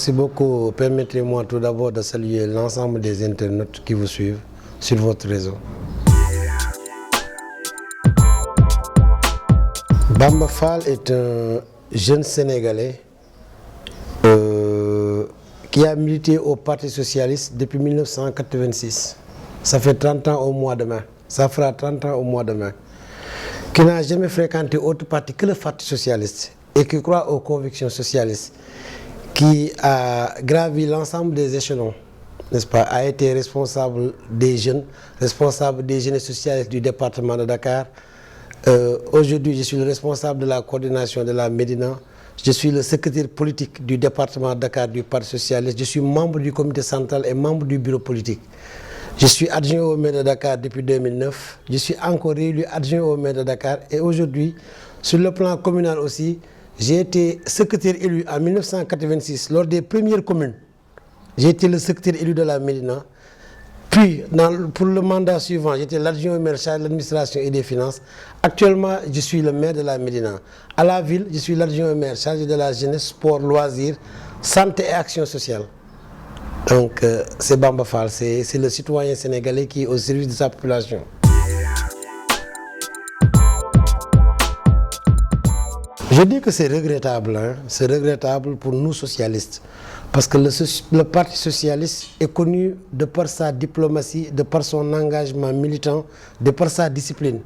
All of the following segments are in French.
Merci beaucoup. Permettez-moi tout d'abord de saluer l'ensemble des internautes qui vous suivent sur votre réseau. Bamba Fall est un jeune Sénégalais qui a milité au Parti Socialiste depuis 1986. Ça fait 30 ans au mois de mai. Ça fera 30 ans au mois de mai. Qui n'a jamais fréquenté autre parti que le Parti Socialiste et qui croit aux convictions socialistes, qui a gravi l'ensemble des échelons, n'est-ce pas, a été responsable des jeunes socialistes du département de Dakar. Aujourd'hui, je suis le responsable de la coordination de la Médina. Je suis le secrétaire politique du département de Dakar du Parti Socialiste. Je suis membre du comité central et membre du bureau politique. Je suis adjoint au maire de Dakar depuis 2009. Je suis encore élu adjoint au maire de Dakar. Et aujourd'hui, sur le plan communal aussi, j'ai été secrétaire élu en 1986 lors des premières communes. J'ai été le secrétaire élu de la Médina. Puis, pour le mandat suivant, j'étais l'adjoint au maire chargé de l'administration et des finances. Actuellement, je suis le maire de la Médina. À la ville, je suis l'adjoint au maire chargé de la jeunesse, sport, loisirs, santé et action sociale. Donc, c'est Bamba Fall, c'est le citoyen sénégalais qui est au service de sa population. Je dis que c'est regrettable, hein? C'est regrettable pour nous socialistes. Parce que le Parti Socialiste est connu de par sa diplomatie, de par son engagement militant, de par sa discipline.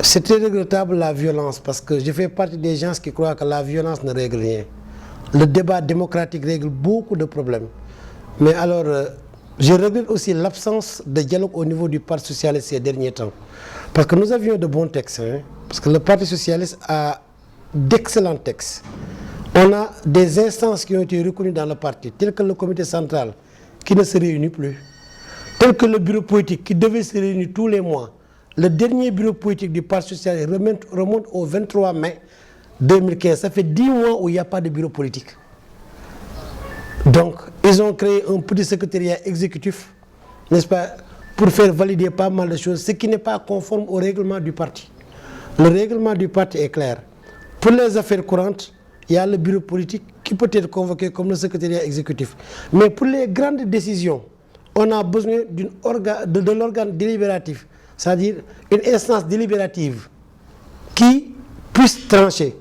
C'est très regrettable la violence, parce que je fais partie des gens qui croient que la violence ne règle rien. Le débat démocratique règle beaucoup de problèmes. Mais alors, je regrette aussi l'absence de dialogue au niveau du Parti Socialiste ces derniers temps. Parce que nous avions de bons textes, hein? Parce que le Parti Socialiste a d'excellents textes. On a des instances qui ont été reconnues dans le parti, telles que le comité central, qui ne se réunit plus, tel que le bureau politique, qui devait se réunir tous les mois. Le dernier bureau politique du Parti Socialiste remonte au 23 mai 2015. Ça fait 10 mois où il n'y a pas de bureau politique. Donc, ils ont créé un petit secrétariat exécutif, n'est-ce pas, pour faire valider pas mal de choses, ce qui n'est pas conforme au règlement du parti. Le règlement du parti est clair. Pour les affaires courantes, il y a le bureau politique qui peut être convoqué comme le secrétariat exécutif. Mais pour les grandes décisions, on a besoin de l'organe délibératif, c'est-à-dire une instance délibérative qui puisse trancher.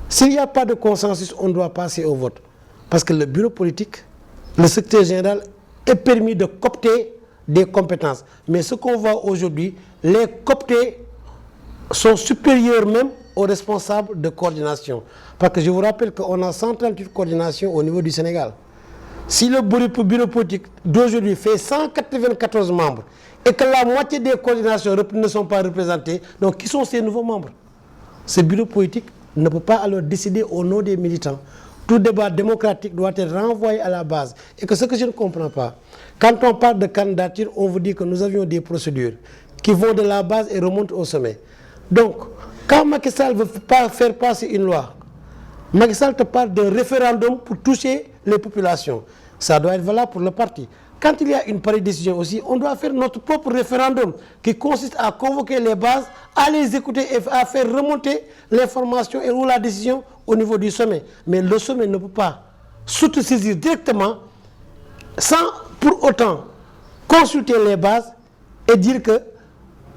S'il n'y a pas de consensus, on doit passer au vote. Parce que le bureau politique, le secrétaire général est permis de coopter des compétences. Mais ce qu'on voit aujourd'hui, les cooptés sont supérieurs même aux responsables de coordination. Parce que je vous rappelle qu'on a 138 coordinations au niveau du Sénégal. Si le bureau politique d'aujourd'hui fait 194 membres et que la moitié des coordinations ne sont pas représentées, donc qui sont ces nouveaux membres? Ce bureau politique ne peut pas alors décider au nom des militants. Tout débat démocratique doit être renvoyé à la base. Et que ce que je ne comprends pas, quand on parle de candidature, on vous dit que nous avions des procédures qui vont de la base et remontent au sommet. Donc, quand Macky Sall veut pas faire passer une loi, Macky Sall te parle d'un référendum pour toucher les populations. Ça doit être valable pour le parti. Quand il y a une pareille décision aussi, on doit faire notre propre référendum qui consiste à convoquer les bases, à les écouter et à faire remonter l'information et ou la décision au niveau du sommet. Mais le sommet ne peut pas s'autosaisir directement sans pour autant consulter les bases et dire que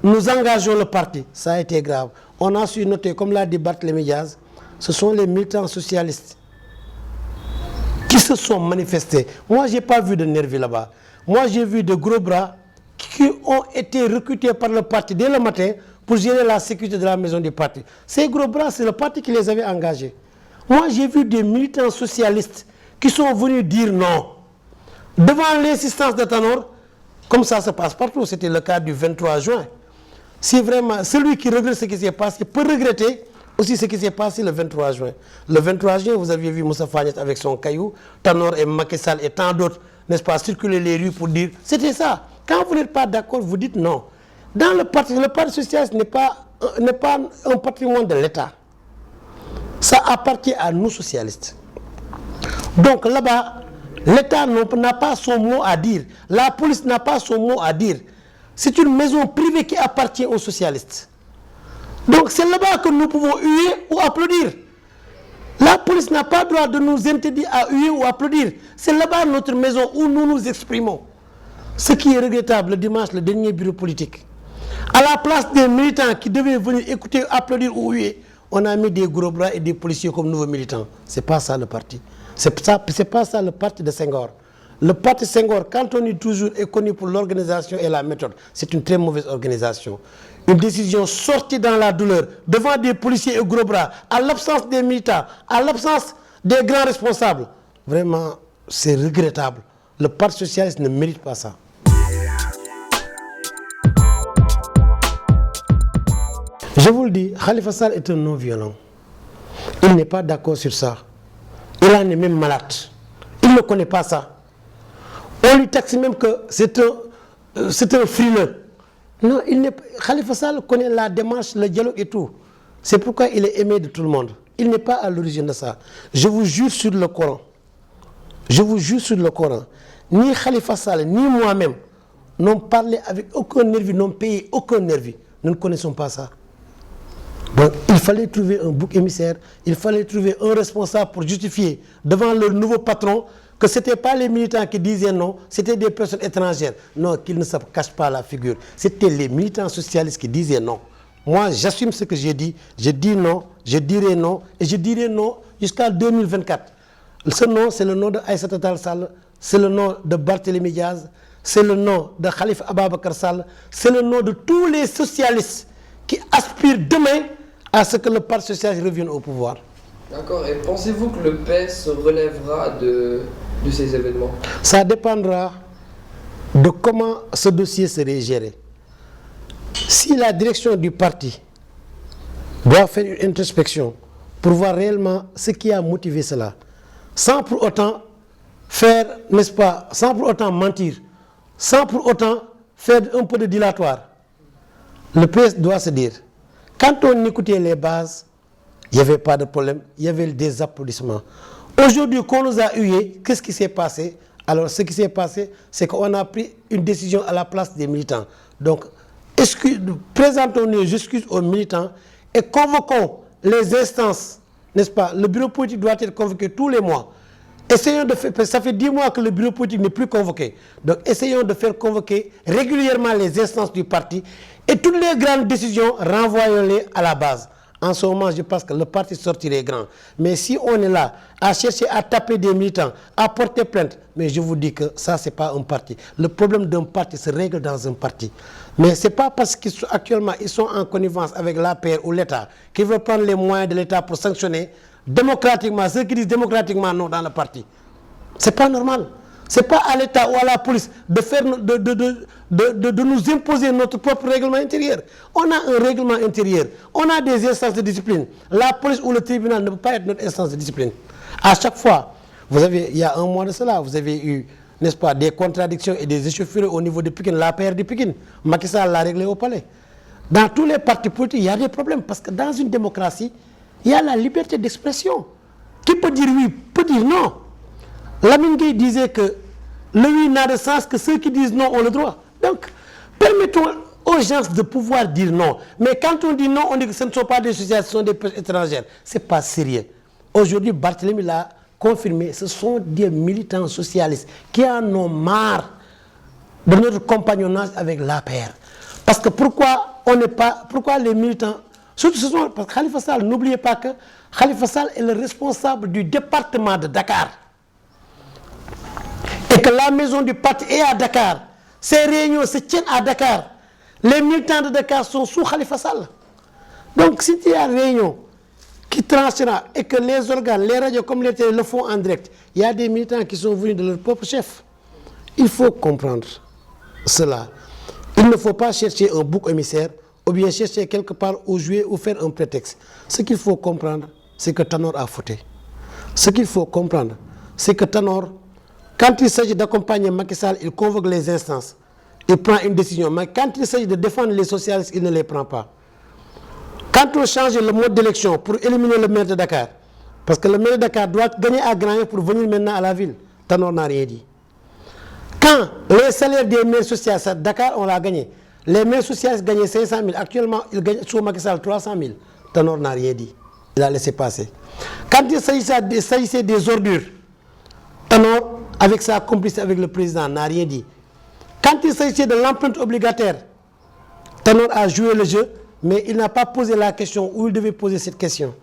nous engageons le parti. Ça a été grave. On a su noter, comme l'a dit Barthélémy Diaz, ce sont les militants socialistes qui se sont manifestés. Moi, je n'ai pas vu de nervis là-bas. Moi, j'ai vu de gros bras qui ont été recrutés par le parti dès le matin pour gérer la sécurité de la maison du parti. Ces gros bras, c'est le parti qui les avait engagés. Moi, j'ai vu des militants socialistes qui sont venus dire non. Devant l'insistance de Tanor, comme ça se passe partout, c'était le cas du 23 juin. Si vraiment celui qui regrette ce qui s'est passé peut regretter aussi ce qui s'est passé le 23 juin. Le 23 juin, vous aviez vu Moussa Fagnet avec son caillou, Tanor et Macky Sall et tant d'autres, n'est-ce pas, circuler les rues pour dire, c'était ça. Quand vous n'êtes pas d'accord, vous dites non. Dans le Parti socialiste n'est pas un patrimoine de l'État. Ça appartient à nous socialistes. Donc là-bas, l'État n'a pas son mot à dire. La police n'a pas son mot à dire. C'est une maison privée qui appartient aux socialistes. Donc c'est là-bas que nous pouvons huer ou applaudir. La police n'a pas le droit de nous interdire à huer ou applaudir. C'est là-bas notre maison où nous nous exprimons. Ce qui est regrettable le dimanche, le dernier bureau politique. À la place des militants qui devaient venir écouter, applaudir ou huer, on a mis des gros bras et des policiers comme nouveaux militants. C'est pas ça le parti. C'est pas ça le parti de Senghor. Le parti Senghor, quand on dit toujours, est connu pour l'organisation et la méthode. C'est une très mauvaise organisation. Une décision sortie dans la douleur, devant des policiers et gros bras, à l'absence des militants, à l'absence des grands responsables. Vraiment, c'est regrettable. Le Parti socialiste ne mérite pas ça. Je vous le dis, Khalifa Sall est un non-violent. Il n'est pas d'accord sur ça. Il en est même malade. Il ne connaît pas ça. On lui taxe même que c'est un frileux. Non, Khalifa Sall connaît la démarche, le dialogue et tout. C'est pourquoi il est aimé de tout le monde. Il n'est pas à l'origine de ça. Je vous jure sur le Coran. Je vous jure sur le Coran. Ni Khalifa Sall, ni moi-même n'ont parlé avec aucun nervi, n'ont payé aucun nervi. Nous ne connaissons pas ça. Donc, il fallait trouver un bouc émissaire, il fallait trouver un responsable pour justifier devant leur nouveau patron que ce n'étaient pas les militants qui disaient non, c'était des personnes étrangères. Non, qu'ils ne se cachent pas la figure. C'était les militants socialistes qui disaient non. Moi, j'assume ce que j'ai dit. Je dis non, je dirai non, et je dirai non jusqu'à 2024. Ce nom, c'est le nom de Aïssata Tall Sall, c'est le nom de Barthélémy Diaz, c'est le nom de Khalifa Ababacar Sall, c'est le nom de tous les socialistes qui aspirent demain à ce que le Parti socialiste revienne au pouvoir. D'accord. Et pensez-vous que le PS se relèvera de ces événements? Ça dépendra de comment ce dossier serait géré. Si la direction du parti doit faire une introspection pour voir réellement ce qui a motivé cela, sans pour autant faire, n'est-ce pas, sans pour autant mentir, sans pour autant faire un peu de dilatoire, le PS doit se dire, quand on écoutait les bases, il n'y avait pas de problème, il y avait des applaudissements. Aujourd'hui, qu'on nous a hués, qu'est-ce qui s'est passé? Alors, ce qui s'est passé, c'est qu'on a pris une décision à la place des militants. Donc, présentons nos excuses aux militants et convoquons les instances, n'est-ce pas? Le bureau politique doit être convoqué tous les mois. Essayons de faire, ça fait 10 mois que le bureau politique n'est plus convoqué. Donc, essayons de faire convoquer régulièrement les instances du parti et toutes les grandes décisions, renvoyons-les à la base. En ce moment, je pense que le parti sortirait grand. Mais si on est là à chercher à taper des militants, à porter plainte, mais je vous dis que ça, ce n'est pas un parti. Le problème d'un parti se règle dans un parti. Mais ce n'est pas parce qu'actuellement, ils sont en connivence avec l'APR ou l'État qu'ils veulent prendre les moyens de l'État pour sanctionner démocratiquement, ceux qui disent démocratiquement non dans le parti. Ce n'est pas normal. Ce n'est pas à l'État ou à la police de nous imposer notre propre règlement intérieur. On a un règlement intérieur, on a des instances de discipline. La police ou le tribunal ne peut pas être notre instance de discipline. À chaque fois, il y a un mois de cela, vous avez eu, n'est-ce pas, des contradictions et des échauffourées au niveau de Pikine, la paire de Pikine. Macky Sall l'a réglé au palais. Dans tous les partis politiques, il y a des problèmes parce que dans une démocratie, il y a la liberté d'expression. Qui peut dire oui, peut dire non. Lamine Gueye disait que le oui n'a de sens que ceux qui disent non ont le droit. Donc, permettons aux gens de pouvoir dire non. Mais quand on dit non, on dit que ce ne sont pas des sociétés, ce sont des personnes étrangères. Ce n'est pas sérieux. Aujourd'hui, Barthélémy l'a confirmé, ce sont des militants socialistes qui en ont marre de notre compagnonnage avec l'APR. Parce que pourquoi les militants, surtout ce sont, parce que Khalifa Sall, n'oubliez pas que Khalifa Sall est le responsable du département de Dakar. Et que la maison du parti est à Dakar. Ces réunions se tiennent à Dakar. Les militants de Dakar sont sous Khalifa Sall. Donc, si il y a une réunion qui tranchera et que les organes, les radios comme les télé le font en direct, il y a des militants qui sont venus de leur propre chef. Il faut comprendre cela. Il ne faut pas chercher un bouc émissaire ou bien chercher quelque part où jouer ou faire un prétexte. Ce qu'il faut comprendre, c'est que Tanor a fauté. Ce qu'il faut comprendre, c'est que Tanor, quand il s'agit d'accompagner Macky Sall, il convoque les instances. Il prend une décision. Mais quand il s'agit de défendre les socialistes, il ne les prend pas. Quand on change le mode d'élection pour éliminer le maire de Dakar, parce que le maire de Dakar doit gagner à Grand pour venir maintenant à la ville, Tanor n'a rien dit. Quand les salaires des maires socialistes à Dakar, on l'a gagné. Les maires socialistes gagnaient 500 000. Actuellement, ils gagnent sous Macky Sall 300 000. Tanor n'a rien dit. il a laissé passer. Quand il s'agissait des ordures, Tanor, avec sa complicité avec le président, n'a rien dit. Quand il s'agissait de l'empreinte obligataire, Tanor a joué le jeu, mais il n'a pas posé la question où il devait poser cette question.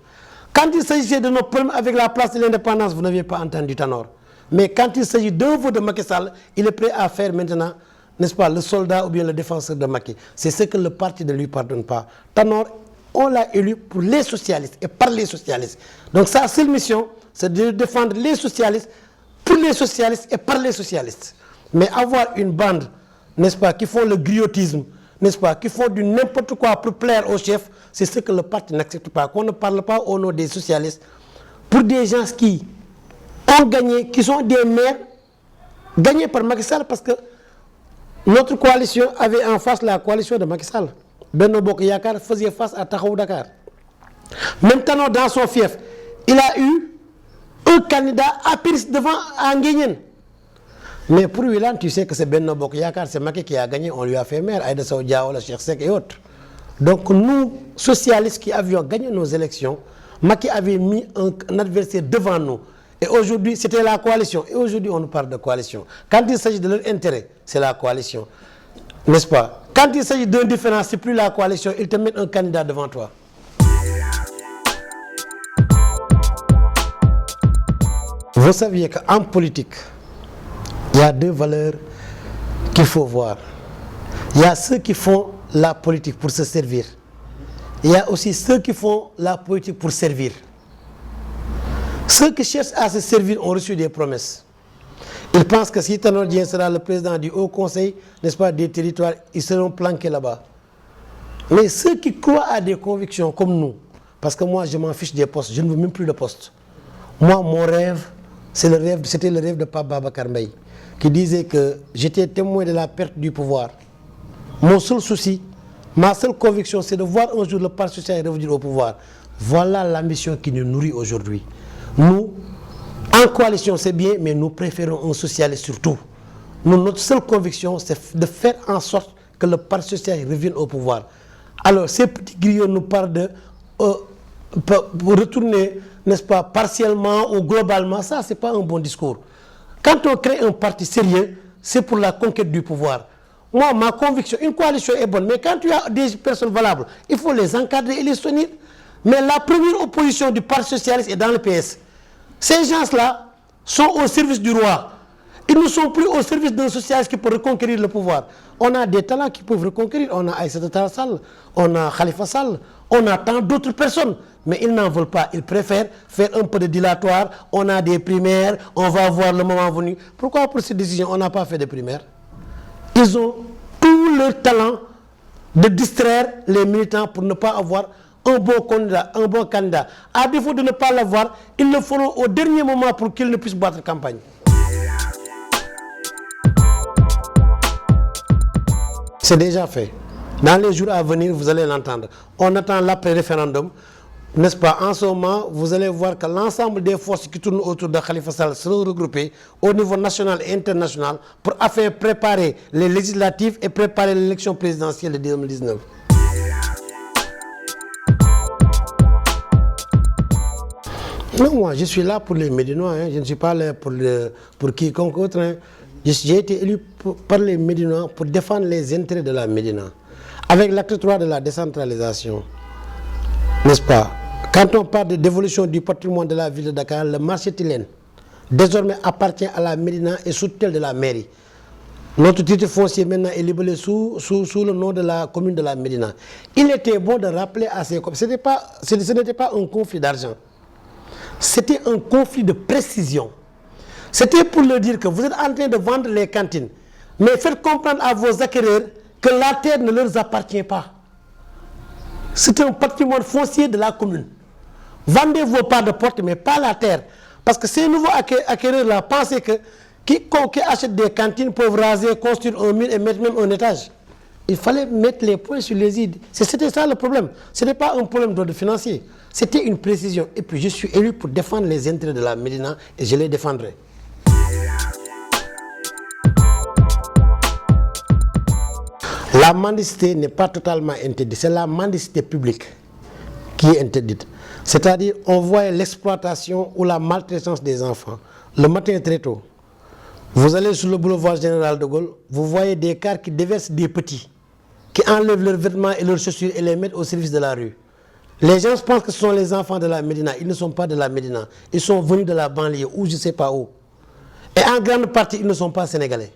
Quand il s'agissait de nos problèmes avec la place de l'indépendance, vous n'aviez pas entendu Tanor. Mais quand il s'agit d'un vote de Macky Sall, il est prêt à faire maintenant, n'est-ce pas, le soldat ou bien le défenseur de Macky. C'est ce que le parti ne lui pardonne pas. Tanor, on l'a élu pour les socialistes et par les socialistes. Donc sa seule mission, c'est de défendre les socialistes, pour les socialistes et par les socialistes. Mais avoir une bande, n'est-ce pas, qui font le griotisme, n'est-ce pas, qui font du n'importe quoi pour plaire au chef, c'est ce que le parti n'accepte pas. Qu'on ne parle pas au nom des socialistes pour des gens qui ont gagné, qui sont des maires gagnés par Macky Sall, parce que notre coalition avait en face la coalition de Macky Sall. Benno Bokk Yakaar faisait face à Taxawu Dakar. Maintenant, dans son fief, il a eu un candidat à Pires devant Nguyen. Mais pour Wilane, tu sais que c'est Benno Bokk Yakaar, c'est Macky qui a gagné, on lui a fait maire, Aïda Sow Diao, Cheikh Seck et autres. Donc nous, socialistes qui avions gagné nos élections, Macky avait mis un adversaire devant nous. Et aujourd'hui, c'était la coalition. Et aujourd'hui, on nous parle de coalition. Quand il s'agit de leur intérêt, c'est la coalition. N'est-ce pas? Quand il s'agit d'un différent, c'est plus la coalition, ils te mettent un candidat devant toi. Vous saviez qu'en politique, il y a deux valeurs qu'il faut voir. Il y a ceux qui font la politique pour se servir. Il y a aussi ceux qui font la politique pour servir. Ceux qui cherchent à se servir ont reçu des promesses. Ils pensent que si Tanor Dieng sera le président du Haut Conseil, n'est-ce pas, des territoires, ils seront planqués là-bas. Mais ceux qui croient à des convictions comme nous, parce que moi je m'en fiche des postes, je ne veux même plus de postes. Moi, mon rêve, c'était le rêve de Pape Babacar Mbaye, qui disait que j'étais témoin de la perte du pouvoir. Mon seul souci, ma seule conviction, c'est de voir un jour le Parti socialiste revenir au pouvoir. Voilà l'ambition qui nous nourrit aujourd'hui. Nous, en coalition, c'est bien, mais nous préférons un socialiste surtout. Nous, notre seule conviction, c'est de faire en sorte que le Parti socialiste revienne au pouvoir. Alors, ces petits griots nous parlent de retourner, n'est-ce pas, partiellement ou globalement. Ça, ce n'est pas un bon discours. Quand on crée un parti sérieux, c'est pour la conquête du pouvoir. Moi, ma conviction, une coalition est bonne, mais quand tu as des personnes valables, il faut les encadrer et les soutenir. Mais la première opposition du Parti socialiste est dans le PS. Ces gens-là sont au service du roi. Ils ne sont plus au service d'un socialiste qui peut reconquérir le pouvoir. On a des talents qui peuvent reconquérir. On a Aïssata Tall Sall, on a Khalifa Sall, on a tant d'autres personnes. Mais ils n'en veulent pas. Ils préfèrent faire un peu de dilatoire. On a des primaires, on va voir le moment venu. Pourquoi pour cette décision, on n'a pas fait de primaires? Ils ont tout leur talent de distraire les militants pour ne pas avoir un bon candidat. À défaut de ne pas l'avoir, ils le feront au dernier moment pour qu'ils ne puissent battre campagne. C'est déjà fait. Dans les jours à venir, vous allez l'entendre. On attend l'après-référendum. N'est-ce pas? En ce moment, vous allez voir que l'ensemble des forces qui tournent autour de Khalifa Sall seront regroupées au niveau national et international pour afin préparer les législatives et préparer l'élection présidentielle de 2019. Non, moi, je suis là pour les Médinois, hein. Je ne suis pas là pour quiconque autre. Hein. J'ai été élu par les Médinois pour défendre les intérêts de la Médina. Avec l'acte 3 de la décentralisation, n'est-ce pas? Quand on parle de dévolution du patrimoine de la ville de Dakar, le marché Tilène désormais appartient à la Médina et sous tutelle de la mairie. Notre titre foncier maintenant est libellé sous le nom de la commune de la Médina. Il était bon de rappeler à ces communes, ce n'était pas un conflit d'argent. C'était un conflit de précision. C'était pour leur dire que vous êtes en train de vendre les cantines, mais faites comprendre à vos acquéreurs que la terre ne leur appartient pas. C'est un patrimoine foncier de la commune. Vendez vos parts de porte, mais pas la terre. Parce que ces nouveaux acquéreurs-là pensaient que quiconque achète des cantines peuvent raser, construire un mur et mettre même un étage. Il fallait mettre les points sur les i. C'était ça le problème. Ce n'était pas un problème d'ordre financier. C'était une précision. Et puis je suis élu pour défendre les intérêts de la Médina et je les défendrai. La mendicité n'est pas totalement interdite. C'est la mendicité publique qui est interdite. C'est-à-dire, on voit l'exploitation ou la maltraitance des enfants. Le matin très tôt, vous allez sur le boulevard Général de Gaulle, vous voyez des cars qui déversent des petits, qui enlèvent leurs vêtements et leurs chaussures et les mettent au service de la rue. Les gens pensent que ce sont les enfants de la Médina. Ils ne sont pas de la Médina. Ils sont venus de la banlieue ou je ne sais pas où. Et en grande partie, ils ne sont pas sénégalais.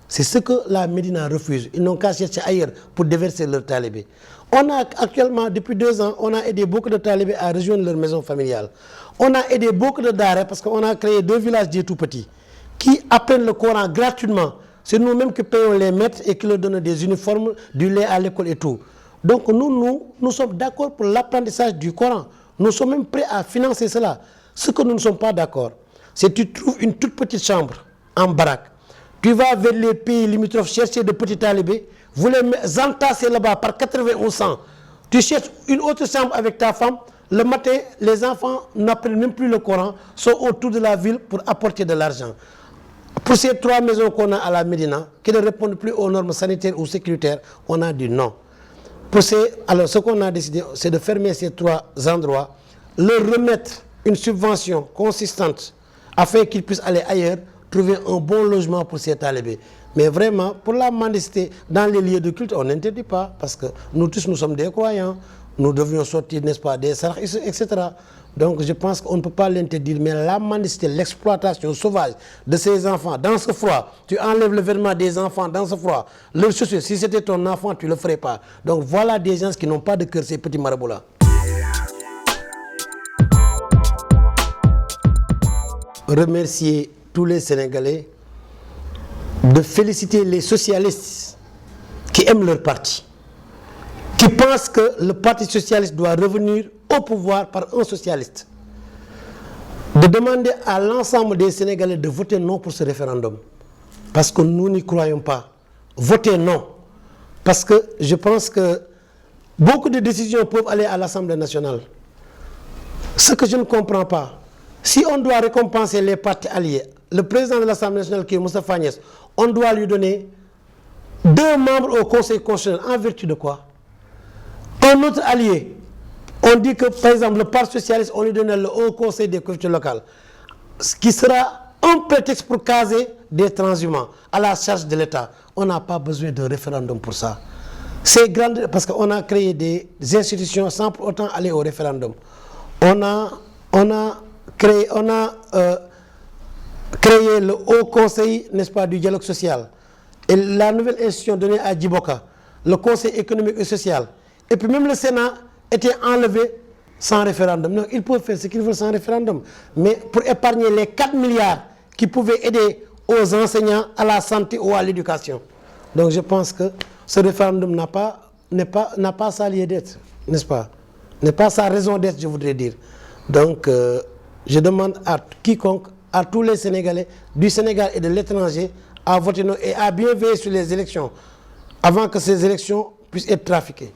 C'est ce que la Médina refuse. Ils n'ont qu'à chercher ailleurs pour déverser leurs talibés. On a actuellement, depuis 2 ans, on a aidé beaucoup de talibés à rejoindre leur maison familiale. On a aidé beaucoup de darés parce qu'on a créé 2 villages des tout petits qui apprennent le Coran gratuitement. C'est nous-mêmes qui payons les maîtres et qui leur donnent des uniformes, du lait à l'école et tout. Donc nous sommes d'accord pour l'apprentissage du Coran. Nous sommes même prêts à financer cela. Ce que nous ne sommes pas d'accord, c'est que tu trouves une toute petite chambre en baraque. Tu vas vers les pays limitrophes chercher de petits talibés, vous les entassez là-bas par 80 ou 100. Tu cherches une autre chambre avec ta femme. Le matin, les enfants n'apprennent même plus le Coran, sont autour de la ville pour apporter de l'argent. Pour ces 3 maisons qu'on a à la Médina, qui ne répondent plus aux normes sanitaires ou sécuritaires, on a dit non. Alors, ce qu'on a décidé, c'est de fermer ces 3 endroits, leur remettre une subvention consistante afin qu'ils puissent aller ailleurs, trouver un bon logement pour ces talibés. Mais vraiment, pour la mendicité dans les lieux de culte, on n'interdit pas, parce que nous tous, nous sommes des croyants, nous devions sortir, n'est-ce pas, des sarcs, etc. Donc je pense qu'on ne peut pas l'interdire, mais la mendicité, l'exploitation sauvage de ces enfants dans ce froid, tu enlèves le vêtement des enfants dans ce froid, leurs chaussures, si c'était ton enfant, tu ne le ferais pas. Donc voilà des gens qui n'ont pas de cœur, ces petits marabouts-là. Remercier tous les Sénégalais, de féliciter les socialistes qui aiment leur parti, qui pensent que le Parti socialiste doit revenir au pouvoir par un socialiste, de demander à l'ensemble des Sénégalais de voter non pour ce référendum, parce que nous n'y croyons pas. Votez non, parce que je pense que beaucoup de décisions peuvent aller à l'Assemblée nationale. Ce que je ne comprends pas, si on doit récompenser les partis alliés, le président de l'Assemblée nationale qui est Moustapha Niasse, on doit lui donner 2 membres au Conseil constitutionnel. En vertu de quoi? Un autre allié, on dit que par exemple le Parti socialiste, on lui donne le Haut Conseil des collectivités locales, ce qui sera un prétexte pour caser des transhumants à la charge de l'État. On n'a pas besoin de référendum pour ça. C'est grand parce qu'on a créé des institutions sans pour autant aller au référendum. On a créé le Haut Conseil, n'est-ce pas, du dialogue social. Et la nouvelle institution donnée à Djiboka, le Conseil économique et social. Et puis même le Sénat était enlevé sans référendum. Donc ils peuvent faire ce qu'ils veulent sans référendum. Mais pour épargner les 4 milliards qui pouvaient aider aux enseignants, à la santé ou à l'éducation. Donc je pense que ce référendum n'a pas sa lieu d'être, n'est-ce pas? N'est pas sa raison d'être, je voudrais dire. Donc je demande à quiconque, à tous les Sénégalais du Sénégal et de l'étranger à voter non et à bien veiller sur les élections avant que ces élections puissent être trafiquées.